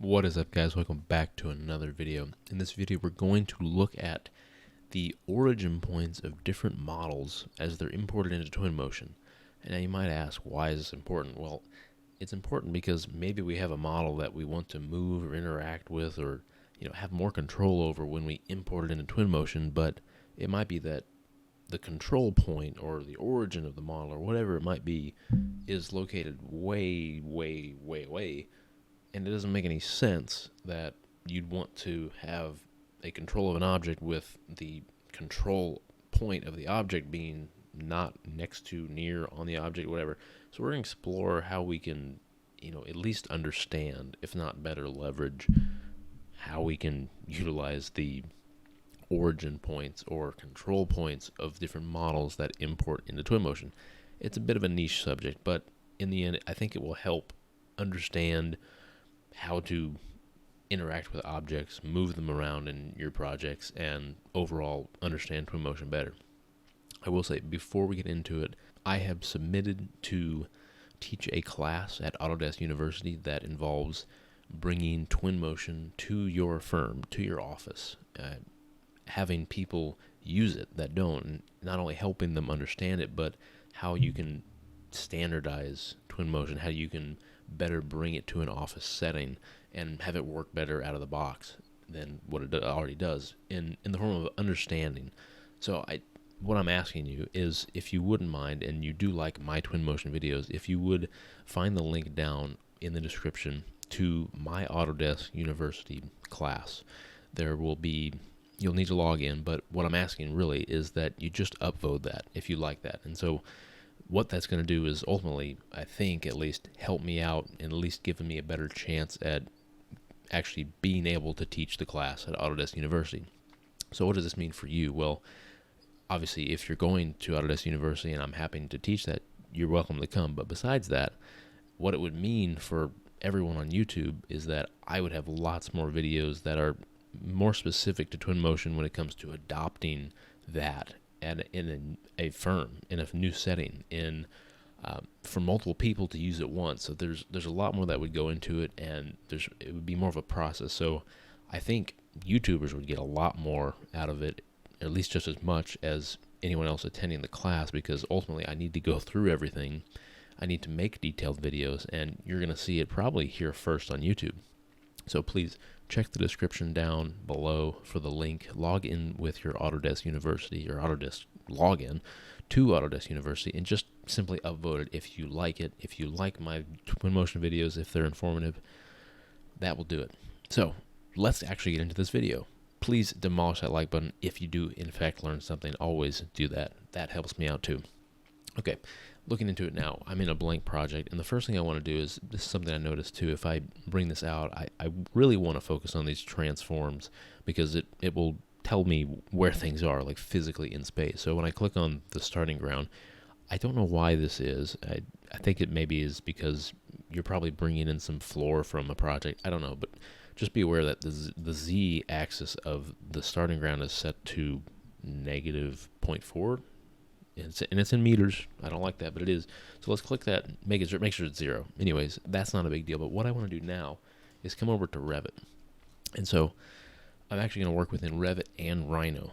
What is up, guys? Welcome back to another video. In this video, we're going to look at the origin points of different models as they're imported into Twinmotion. And now you might ask, why is this important? Well, it's important because maybe we have a model that we want to move or interact with or have more control over when we import it into Twinmotion, but it might be that the control point or the origin of the model or whatever it might be is located way, and it doesn't make any sense that you'd want to have a control of an object with the control point of the object being not next to, near, on the object, whatever. So we're going to explore how we can, at least understand, if not better leverage, how we can utilize the origin points or control points of different models that import into Twinmotion. It's a bit of a niche subject, but in the end, I think it will help understand how to interact with objects, move them around in your projects, and overall understand Twinmotion better. I will say, before we get into it, I have submitted to teach a class at Autodesk University that involves bringing Twinmotion to your firm, to your office, having people use it that don't, and not only helping them understand it, but how you can standardize Twinmotion, how you can better bring it to an office setting and have it work better out of the box than what it already does in the form of understanding. So what I'm asking you is, if you wouldn't mind, and you do like my Twinmotion videos, if you would find the link down in the description to my Autodesk University class. You'll need to log in, but what I'm asking really is that you just upvote that if you like that. And so what that's going to do is ultimately, I think, at least help me out and at least giving me a better chance at actually being able to teach the class at Autodesk University. So what does this mean for you? Well, obviously, if you're going to Autodesk University and I'm happy to teach that, you're welcome to come. But besides that, what it would mean for everyone on YouTube is that I would have lots more videos that are more specific to Twinmotion when it comes to adopting that in a firm, in a new setting, for multiple people to use at once. So there's a lot more that would go into it, and it would be more of a process. So I think YouTubers would get a lot more out of it, at least just as much as anyone else attending the class, because ultimately I need to go through everything. I need to make detailed videos, and you're going to see it probably here first on YouTube. So please check the description down below for the link. Log in with your Autodesk University or Autodesk login to Autodesk University and just simply upvote it if you like it. If you like my Twinmotion videos, if they're informative, that will do it. So let's actually get into this video. Please demolish that like button if you do in fact learn something. Always do that. That helps me out too. Okay, looking into it now, I'm in a blank project, and the first thing I want to do is, this is something I noticed too, if I bring this out, I really want to focus on these transforms because it will tell me where things are, like physically in space. So when I click on the starting ground, I don't know why this is. I think it maybe is because you're probably bringing in some floor from a project. I don't know, but just be aware that the z-axis of the starting ground is set to -0.4. And it's in meters. I don't like that, but it is. So let's click that, make sure it's 0. Anyways, that's not a big deal. But what I want to do now is come over to Revit. And so I'm actually going to work within Revit and Rhino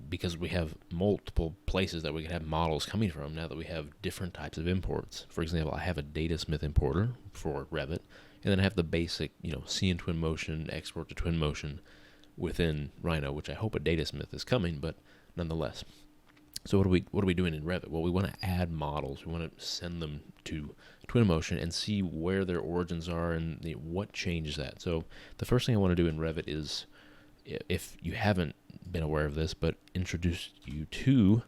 because we have multiple places that we can have models coming from now that we have different types of imports. For example, I have a DataSmith importer for Revit, and then I have the basic, see in Twinmotion, export to Twinmotion within Rhino, which I hope a DataSmith is coming, but nonetheless. So what are we doing in Revit? Well, we want to add models. We want to send them to Twinmotion and see where their origins are and what changes that. So the first thing I want to do in Revit is, if you haven't been aware of this, but introduce you to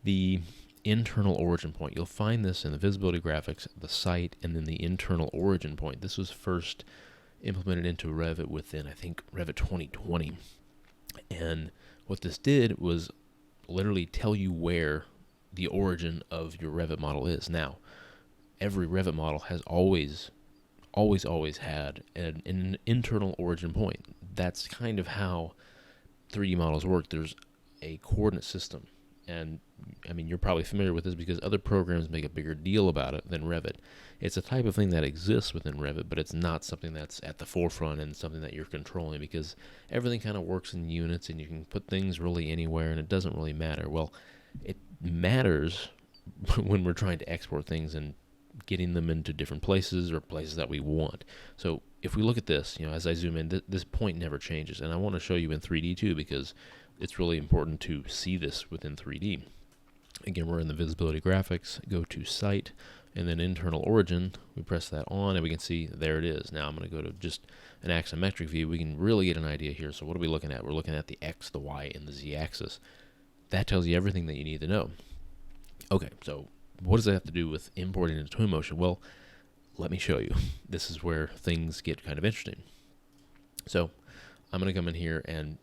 the internal origin point. You'll find this in the visibility graphics, the site, and then the internal origin point. This was first implemented into Revit within, I think, Revit 2020. And what this did was literally tell you where the origin of your Revit model is. Now, every Revit model has always had an internal origin point. That's kind of how 3D models work. There's a coordinate system And I mean, you're probably familiar with this because other programs make a bigger deal about it than Revit. It's a type of thing that exists within Revit, but it's not something that's at the forefront and something that you're controlling, because everything kind of works in units and you can put things really anywhere and it doesn't really matter. Well, it matters when we're trying to export things and getting them into different places or places that we want. So if we look at this, as I zoom in, this point never changes. And I want to show you in 3D too, because it's really important to see this within 3D. Again, we're in the visibility graphics, go to site, and then internal origin. We press that on and we can see there it is. Now I'm going to go to just an axometric view. We can really get an idea here. So what are we looking at? We're looking at the X, the Y, and the Z axis. That tells you everything that you need to know. Okay, so what does that have to do with importing into Twinmotion? Well, let me show you. This is where things get kind of interesting. So I'm going to come in here and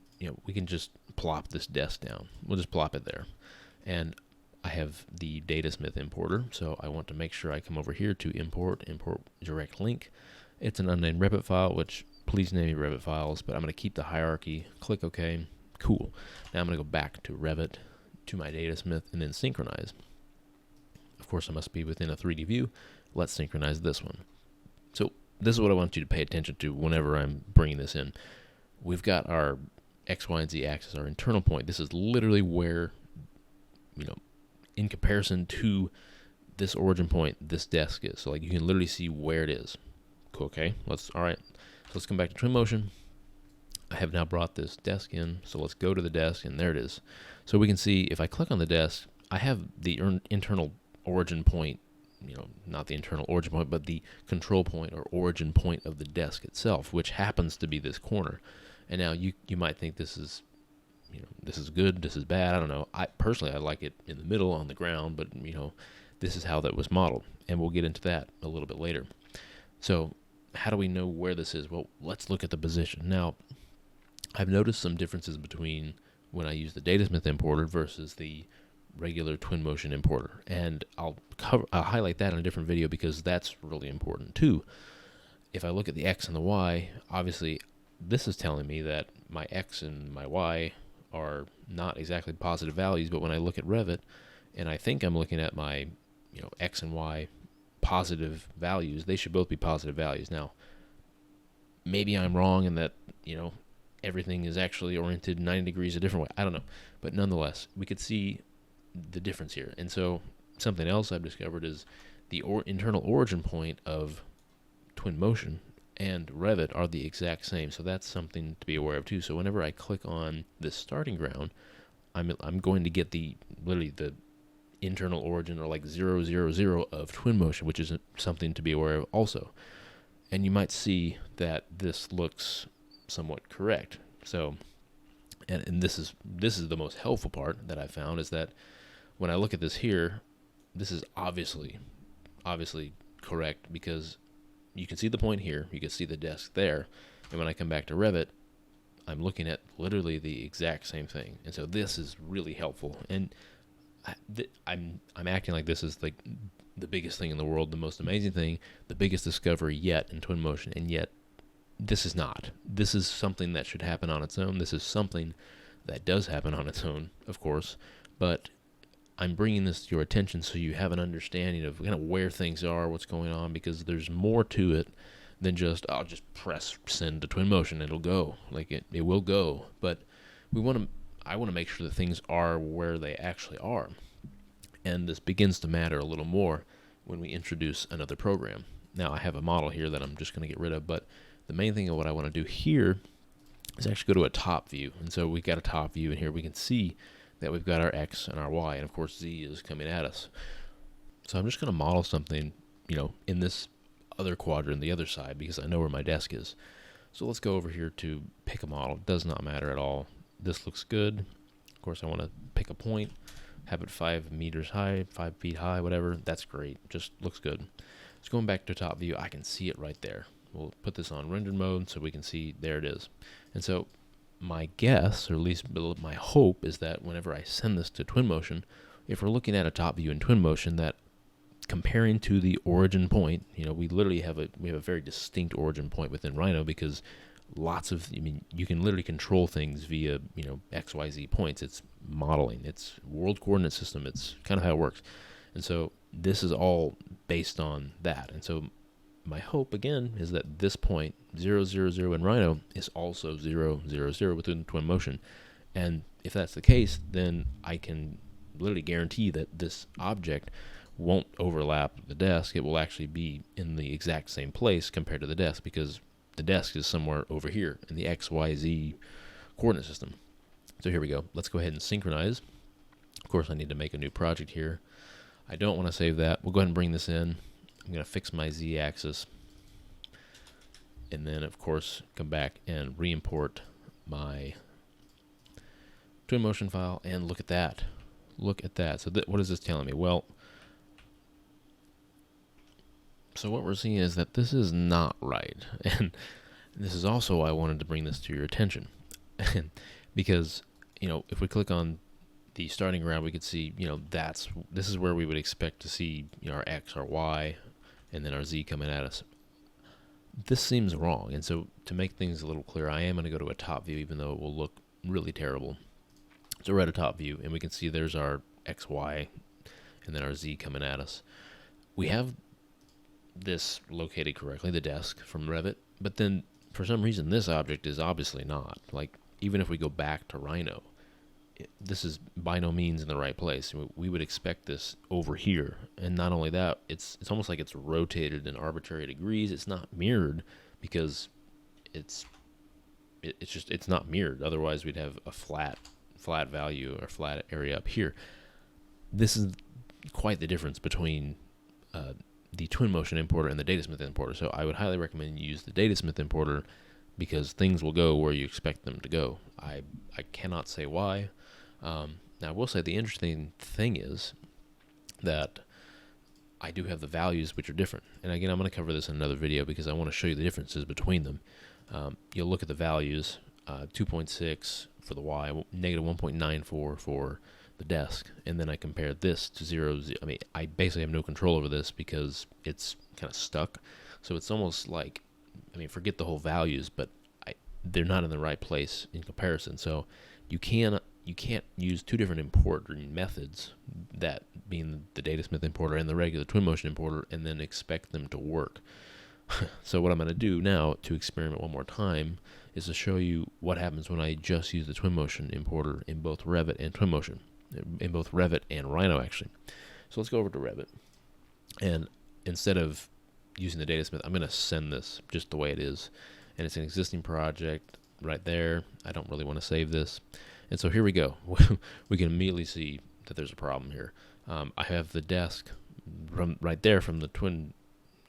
we can just plop this desk down. We'll just plop it there. And I have the DataSmith importer, so I want to make sure I come over here to import direct link. It's an unnamed Revit file, which please name your Revit files, but I'm going to keep the hierarchy, click OK, cool. Now I'm going to go back to Revit, to my DataSmith, and then synchronize. Of course, I must be within a 3D view. Let's synchronize this one. So this is what I want you to pay attention to whenever I'm bringing this in. We've got our X, Y, and Z axis, our internal point. This is literally where, in comparison to this origin point, this desk is. So like you can literally see where it is. Cool, okay, all right. So let's come back to Twinmotion. I have now brought this desk in. So let's go to the desk, and there it is. So we can see if I click on the desk, I have the internal origin point, not the internal origin point, but the control point or origin point of the desk itself, which happens to be this corner. And now you might think this is, this is good, this is bad. I don't know. I personally like it in the middle on the ground, but this is how that was modeled, and we'll get into that a little bit later. So how do we know where this is? Well, let's look at the position. Now, I've noticed some differences between when I use the DataSmith importer versus the regular Twinmotion importer, and I'll highlight that in a different video because that's really important too. If I look at the X and the Y, obviously this is telling me that my X and my Y are not exactly positive values, but when I look at Revit and I think I'm looking at my X and Y positive values, they should both be positive values. Now maybe I'm wrong in that everything is actually oriented 90 degrees a different way. I don't know, but nonetheless we could see the difference here. And so something else I've discovered is the internal origin point of Twinmotion and Revit are the exact same. So that's something to be aware of too. So whenever I click on this starting ground, I'm going to get literally the internal origin, or like 0, 0, 0 of Twinmotion, which is something to be aware of also. And you might see that this looks somewhat correct. So, and this is the most helpful part that I found, is that when I look at this here, this is obviously correct, because you can see the point here, you can see the desk there, and when I come back to Revit, I'm looking at literally the exact same thing. And so this is really helpful. And I'm acting like this is like the biggest thing in the world, the most amazing thing, the biggest discovery yet in Twinmotion, and yet this is not. This is something that should happen on its own. This is something that does happen on its own, of course, but I'm bringing this to your attention so you have an understanding of kind of where things are, what's going on, because there's more to it than just, I'll just press send to Twinmotion, it'll go. Like it will go, but I want to make sure that things are where they actually are. And this begins to matter a little more when we introduce another program. Now I have a model here that I'm just going to get rid of, but the main thing of what I want to do here is actually go to a top view. And so we've got a top view, and here we can see that we've got our X and our Y, and of course Z is coming at us. So I'm just going to model something, in this other quadrant, the other side, because I know where my desk is. So let's go over here to pick a model. It does not matter at all. This looks good. Of course, I want to pick a point, have it 5 meters high, 5 feet high, whatever. That's great. Just looks good. So going back to top view, I can see it right there. We'll put this on render mode so we can see there it is. And so my guess, or at least my hope, is that whenever I send this to Twinmotion, if we're looking at a top view in Twinmotion, that comparing to the origin point, we literally have a very distinct origin point within Rhino, because lots of, I mean, you can literally control things via, you know, XYZ points. It's modeling, it's world coordinate system, it's kind of how it works. And so this is all based on that. And so my hope, again, is that this point, 0, 0, 0 in Rhino, is also 0, 0, 0 within Twinmotion. And if that's the case, then I can literally guarantee that this object won't overlap the desk. It will actually be in the exact same place compared to the desk, because the desk is somewhere over here in the XYZ coordinate system. So here we go. Let's go ahead and synchronize. Of course, I need to make a new project here. I don't want to save that. We'll go ahead and bring this in. I'm going to fix my Z-axis. And then, of course, come back and re-import my Twinmotion file. And look at that. Look at that. So what is this telling me? Well, so what we're seeing is that this is not right. And this is also why I wanted to bring this to your attention. Because, you know, if we click on the starting ground, we could see, you know, this is where we would expect to see, you know, our X, our Y, and then our Z coming at us. This seems wrong. And so to make things a little clearer, I am going to go to a top view, even though it will look really terrible. So we're at a top view, and we can see there's our X, Y, and then our Z coming at us. We have this located correctly, the desk from Revit, but then for some reason this object is obviously not. Like, even if we go back to Rhino, this is by no means in the right place. We would expect this over here. And not only that, it's almost like it's rotated in arbitrary degrees. It's not mirrored because it's not mirrored. Otherwise we'd have a flat value or flat area up here. This is quite the difference between the Twinmotion importer and the DataSmith importer. So I would highly recommend you use the DataSmith importer, because things will go where you expect them to go. I cannot say why. Now, I will say the interesting thing is that I do have the values which are different. And again, I'm going to cover this in another video because I want to show you the differences between them. You'll look at the values, 2.6 for the Y, negative 1.94 for the desk, and then I compare this to 0, 0. I mean, I basically have no control over this because it's kind of stuck. So it's almost like, I mean, forget the whole values, but they're not in the right place in comparison. So you can't use two different importing methods, that being the DataSmith importer and the regular Twinmotion importer, and then expect them to work. So what I'm going to do now to experiment one more time is to show you what happens when I just use the Twinmotion importer in both Revit and Twinmotion, in both Revit and Rhino actually. So let's go over to Revit, and instead of using the DataSmith, I'm going to send this just the way it is, and it's an existing project right there. I don't really want to save this, and so here we go. We can immediately see that there's a problem here. I have the desk from right there from the Twin,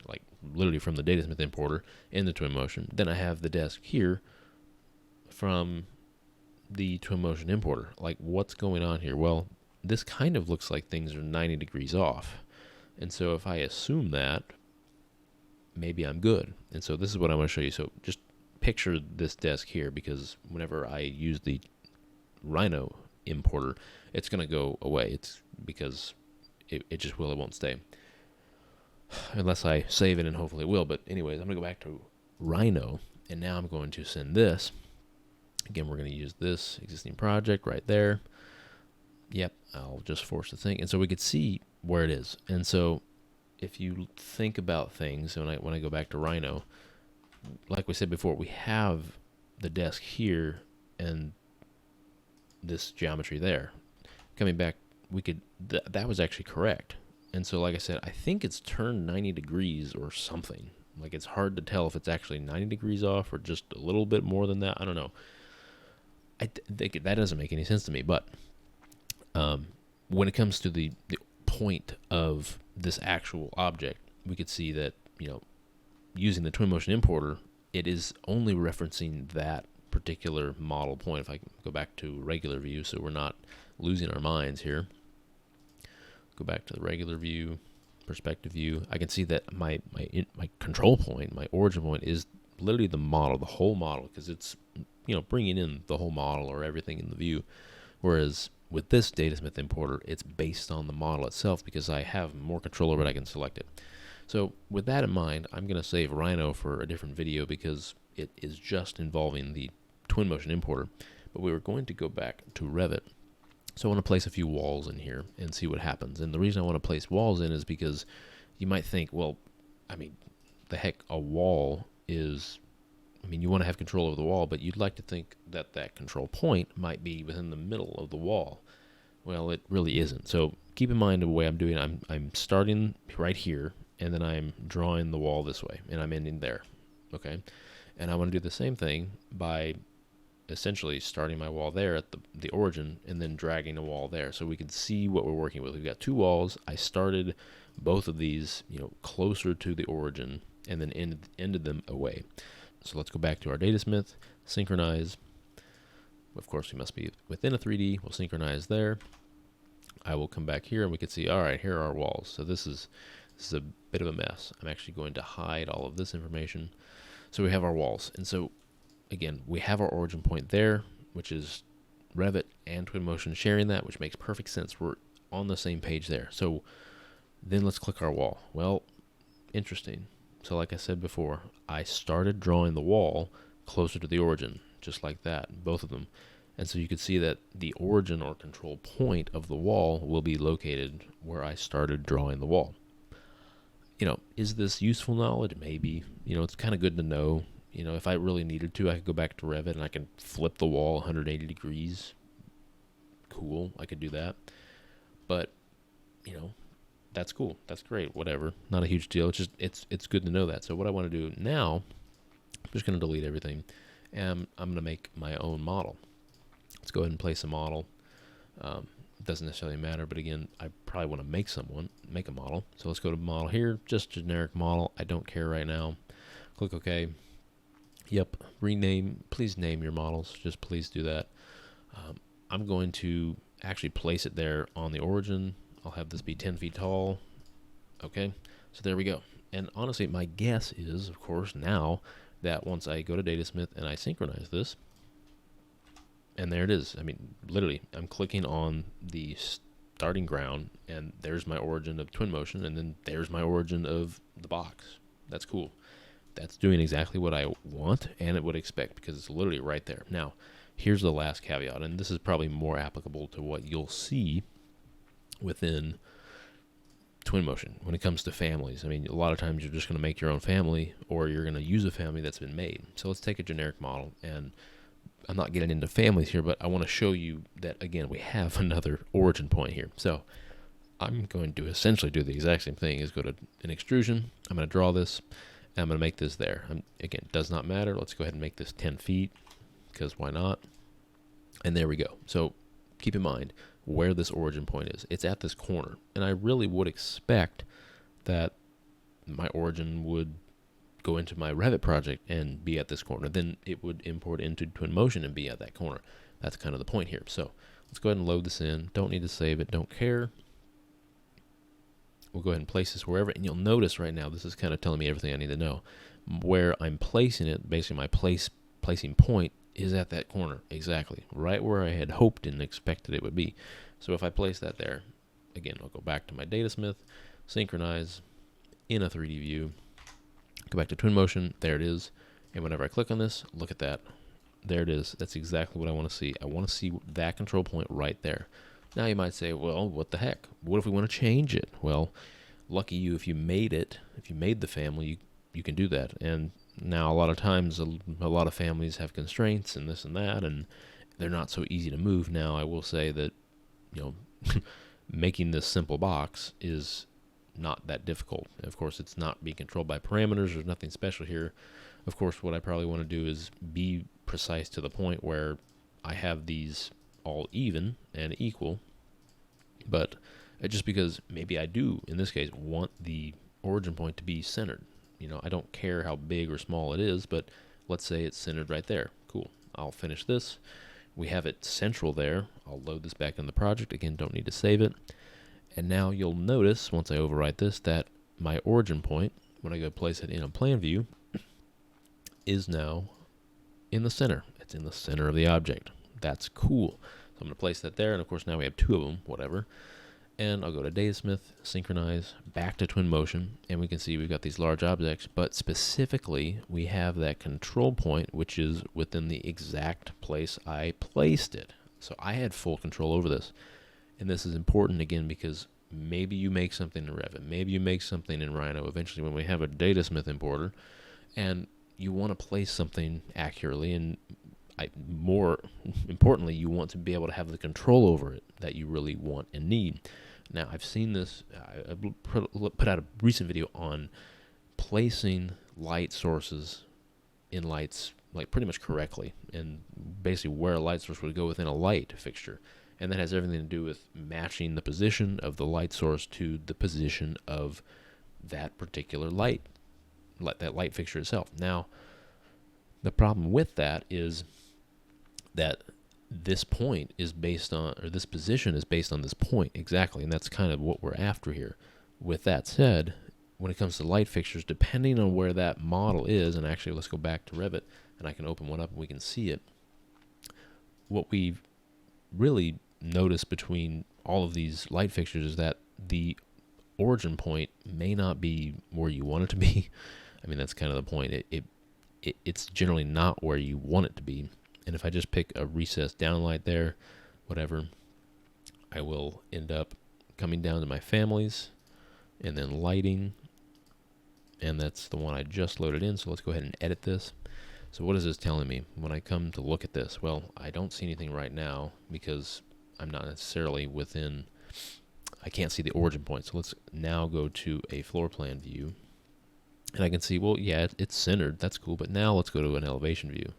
like literally from the DataSmith importer in the Twinmotion. Then I have the desk here from the Twinmotion importer. Like, what's going on here? Well, this kind of looks like things are 90 degrees off, and so if I assume that, maybe I'm good. And so this is what I want to show you. So just picture this desk here, because whenever I use the Rhino importer, it's going to go away. It's because it just will. It won't stay unless I save it, and hopefully it will. But anyways, I'm going to go back to Rhino, and now I'm going to send this. Again, we're going to use this existing project right there. Yep, I'll just force the thing. And so we could see where it is. And so if you think about things, when I go back to Rhino, like we said before, we have the desk here and this geometry there. Coming back, we could that was actually correct. And so, like I said, I think it's turned 90 degrees or something. Like, it's hard to tell if it's actually 90 degrees off or just a little bit more than that. I don't know. I think that doesn't make any sense to me. But when it comes to the point of this actual object, we could see that, you know, using the Twinmotion importer, it is only referencing that particular model point. If I can go back to regular view, so we're not losing our minds here. Go back to the regular view, perspective view. I can see that my control point, my origin point, is literally the model, the whole model, because it's, you know, bringing in the whole model or everything in the view. Whereas with this DataSmith importer, it's based on the model itself, because I have more control over it. I can select it. So with that in mind, I'm going to save Rhino for a different video, because it is just involving the Twinmotion importer. But we were going to go back to Revit. So I want to place a few walls in here and see what happens. And the reason I want to place walls in is because you might think, well, I mean, the heck, a wall is, I mean, you want to have control over the wall, but you'd like to think that that control point might be within the middle of the wall. Well, it really isn't. So keep in mind the way I'm doing it. I'm starting right here, and then I'm drawing the wall this way, and I'm ending there. Okay? And I want to do the same thing by essentially starting my wall there at the origin and then dragging a wall there so we can see what we're working with. We've got two walls. I started both of these, closer to the origin and then ended them away. So let's go back to our DataSmith, synchronize. Of course, we must be within a 3D. We'll synchronize there. I will come back here and we can see, all right, here are our walls. So this is a bit of a mess. I'm actually going to hide all of this information. So we have our walls. And so again, we have our origin point there, which is Revit and Twinmotion sharing that, which makes perfect sense. We're on the same page there. So then let's click our wall. Well, interesting. So like I said before, I started drawing the wall closer to the origin, just like that, both of them. And so you can see that the origin or control point of the wall will be located where I started drawing the wall. Is this useful knowledge? Maybe. It's kind of good to know. If I really needed to, I could go back to Revit and I can flip the wall 180 degrees. Cool, I could do that. But, that's cool. That's great. Whatever. Not a huge deal. It's good to know that. So what I want to do now, I'm just going to delete everything, and I'm going to make my own model. Let's go ahead and place a model. It doesn't necessarily matter, but again, I probably want to make a model. So let's go to model here, just generic model. I don't care right now. Click OK. Yep, rename. Please name your models. Just please do that. I'm going to actually place it there on the origin. I'll have this be 10 feet tall. Okay, so there we go. And honestly, my guess is, of course, now that once I go to DataSmith and I synchronize this, and there it is. I mean, literally, I'm clicking on the starting ground, and there's my origin of Twinmotion, and then there's my origin of the box. That's cool. That's doing exactly what I want and it would expect because it's literally right there. Now, here's the last caveat, and this is probably more applicable to what you'll see within Twinmotion when it comes to families. I mean, a lot of times you're just going to make your own family or you're going to use a family that's been made. So let's take a generic model, and I'm not getting into families here, but I want to show you that, again, we have another origin point here. So I'm going to essentially do the exact same thing, is go to an extrusion. I'm going to draw this. I'm going to make this there. Again, does not matter. Let's go ahead and make this 10 feet because why not? And there we go. So keep in mind where this origin point is. It's at this corner. And I really would expect that my origin would go into my Revit project and be at this corner. Then it would import into Twinmotion and be at that corner. That's kind of the point here. So let's go ahead and load this in. Don't need to save it. Don't care. We'll go ahead and place this wherever, and you'll notice right now, this is kind of telling me everything I need to know. Where I'm placing it, basically my placing point is at that corner, exactly, right where I had hoped and expected it would be. So if I place that there, again, I'll go back to my DataSmith, synchronize in a 3D view, go back to Twinmotion, there it is, and whenever I click on this, look at that, there it is. That's exactly what I want to see. I want to see that control point right there. Now you might say, well, what the heck? What if we want to change it? Well, lucky you, if you made the family, you can do that. And now a lot of times, a lot of families have constraints and this and that, and they're not so easy to move. Now I will say that, making this simple box is not that difficult. Of course, it's not being controlled by parameters. There's nothing special here. Of course, what I probably want to do is be precise to the point where I have these all even and equal, but just because maybe I do, in this case, want the origin point to be centered. I don't care how big or small it is, but let's say it's centered right there. Cool. I'll finish this. We have it central there. I'll load this back in the project. Again, don't need to save it. And now you'll notice, once I overwrite this, that my origin point, when I go place it in a plan view, is now in the center. It's in the center of the object. That's cool. So I'm going to place that there, and of course now we have two of them, whatever. And I'll go to DataSmith, synchronize, back to Twinmotion, and we can see we've got these large objects, but specifically we have that control point, which is within the exact place I placed it. So I had full control over this. And this is important again because maybe you make something in Revit, maybe you make something in Rhino eventually when we have a DataSmith importer, and you want to place something accurately, and more importantly, you want to be able to have the control over it that you really want and need. Now, I've seen this, I put out a recent video on placing light sources in lights like pretty much correctly, and basically where a light source would go within a light fixture. And that has everything to do with matching the position of the light source to the position of that particular light, that light fixture itself. Now, the problem with that is that this point is based on, or this position is based on this point exactly, and that's kind of what we're after here. With that said, when it comes to light fixtures, depending on where that model is, and actually let's go back to Revit, and I can open one up and we can see it. What we've really noticed between all of these light fixtures is that the origin point may not be where you want it to be. I mean, that's kind of the point. It's generally not where you want it to be. And if I just pick a recessed downlight there, whatever, I will end up coming down to my families and then lighting. And that's the one I just loaded in. So let's go ahead and edit this. So what is this telling me when I come to look at this? Well, I don't see anything right now because I'm not necessarily within, I can't see the origin point. So let's now go to a floor plan view. And I can see, well, yeah, it's centered. That's cool. But now let's go to an elevation view.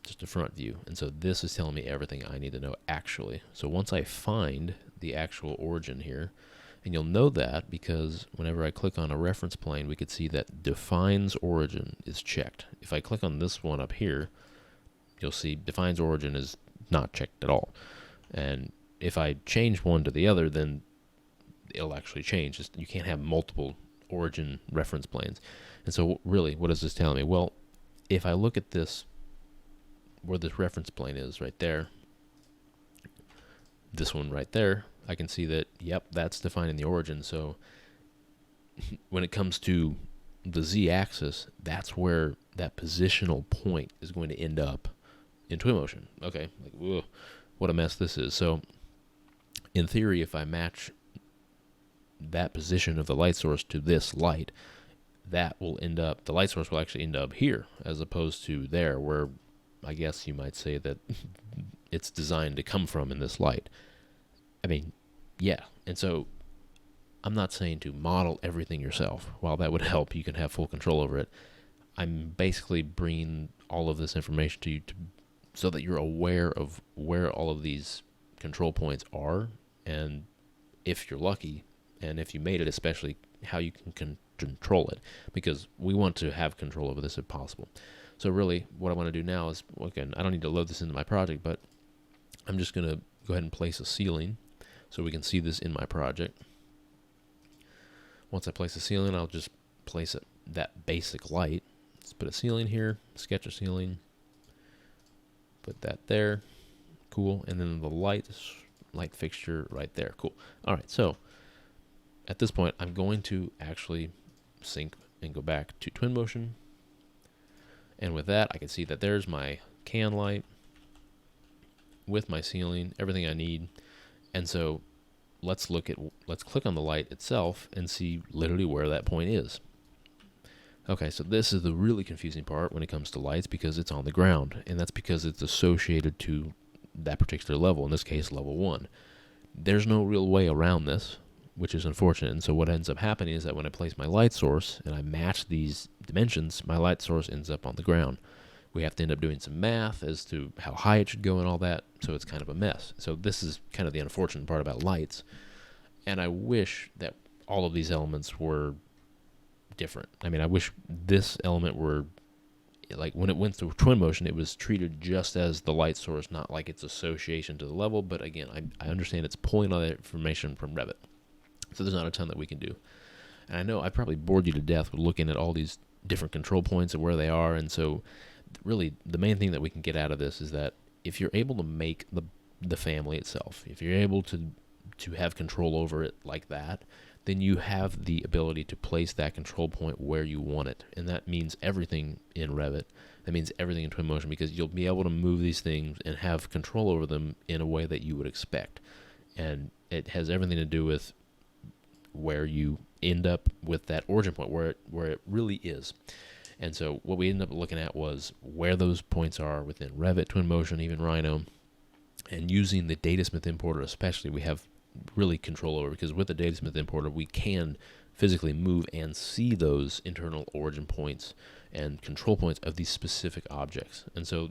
Just a front view. And so this is telling me everything I need to know actually. So once I find the actual origin here, and you'll know that because whenever I click on a reference plane, we could see that defines origin is checked. If I click on this one up here, you'll see defines origin is not checked at all. And if I change one to the other, then it'll actually change. You can't have multiple origin reference planes. And so really, what is this telling me? Well, if I look at this, where this reference plane is right there, this one right there, I can see that, yep, that's defining the origin. So when it comes to the z-axis, that's where that positional point is going to end up in Twinmotion. Okay, like, whoa, what a mess this is. So in theory, if I match that position of the light source to this light, that will end up, the light source will actually end up here as opposed to there, where I guess you might say that it's designed to come from in this light. I mean, yeah. And so I'm not saying to model everything yourself. While that would help, you can have full control over it. I'm basically bringing all of this information to you so that you're aware of where all of these control points are, and if you're lucky, and if you made it, especially how you can control it, because we want to have control over this if possible. So really, what I want to do now is, again, I don't need to load this into my project, but I'm just going to go ahead and place a ceiling so we can see this in my project. Once I place a ceiling, I'll just place that basic light. Let's put a ceiling here, sketch a ceiling, put that there, cool, and then the light fixture right there, cool. All right, so at this point, I'm going to actually sync and go back to Twinmotion. And with that, I can see that there's my can light with my ceiling, everything I need. And so let's click on the light itself and see literally where that point is. Okay, so this is the really confusing part when it comes to lights because it's on the ground, and that's because it's associated to that particular level, in this case, level 1. There's no real way around this, which is unfortunate. And so what ends up happening is that when I place my light source and I match these dimensions, my light source ends up on the ground. We have to end up doing some math as to how high it should go and all that, so it's kind of a mess. So this is kind of the unfortunate part about lights, and I wish that all of these elements were different. I mean, I wish this element were, like when it went through Twinmotion, it was treated just as the light source, not like its association to the level, but again, I understand it's pulling all that information from Revit. So there's not a ton that we can do. And I know I probably bored you to death with looking at all these different control points and where they are. And so really the main thing that we can get out of this is that if you're able to make the family itself, if you're able to to have control over it like that, then you have the ability to place that control point where you want it. And that means everything in Revit. That means everything in Twinmotion, because you'll be able to move these things and have control over them in a way that you would expect. And it has everything to do with where you end up with that origin point, where it really is. And so what we ended up looking at was where those points are within Revit, Twinmotion, even Rhino, and using the DataSmith importer especially, we have really control over, because with the DataSmith importer, we can physically move and see those internal origin points and control points of these specific objects. And so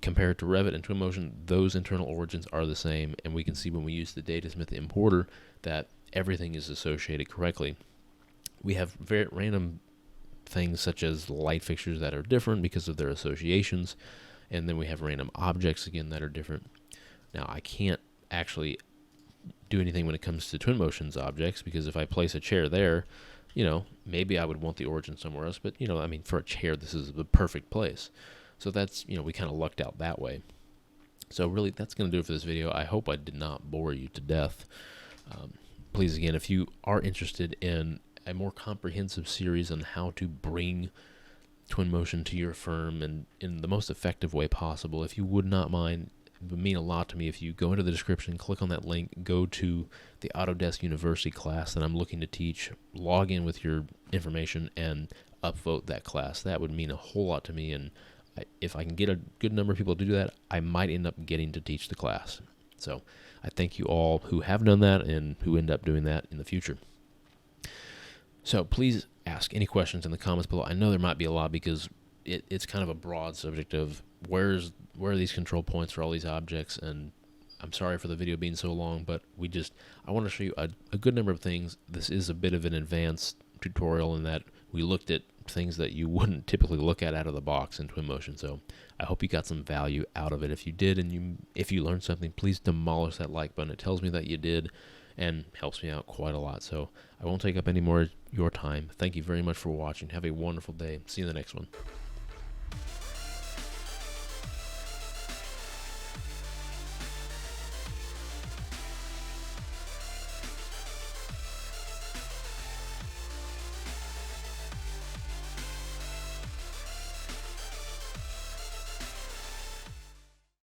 compared to Revit and Twinmotion, those internal origins are the same, and we can see when we use the DataSmith importer that everything is associated correctly. We have very random things such as light fixtures that are different because of their associations, and then we have random objects again that are different. Now I can't actually do anything when it comes to Twinmotion's objects, because if I place a chair there, maybe I would want the origin somewhere else, but I mean, for a chair this is the perfect place. So that's, we kind of lucked out that way. So really that's going to do it for this video. I hope I did not bore you to death. Please, again, if you are interested in a more comprehensive series on how to bring Twinmotion to your firm and in the most effective way possible, if you would not mind, it would mean a lot to me if you go into the description, click on that link, go to the Autodesk University class that I'm looking to teach, log in with your information, and upvote that class. That would mean a whole lot to me, and if I can get a good number of people to do that, I might end up getting to teach the class. So I thank you all who have done that and who end up doing that in the future. So please ask any questions in the comments below. I know there might be a lot, because it's kind of a broad subject of where are these control points for all these objects, and I'm sorry for the video being so long, but I want to show you a good number of things. This is a bit of an advanced tutorial in that we looked at things that you wouldn't typically look at out of the box in Twinmotion. So I hope you got some value out of it. If you did, and if you learned something, please demolish that like button. It tells me that you did and helps me out quite a lot. So I won't take up any more of your time. Thank you very much for watching. Have a wonderful day. See you in the next one.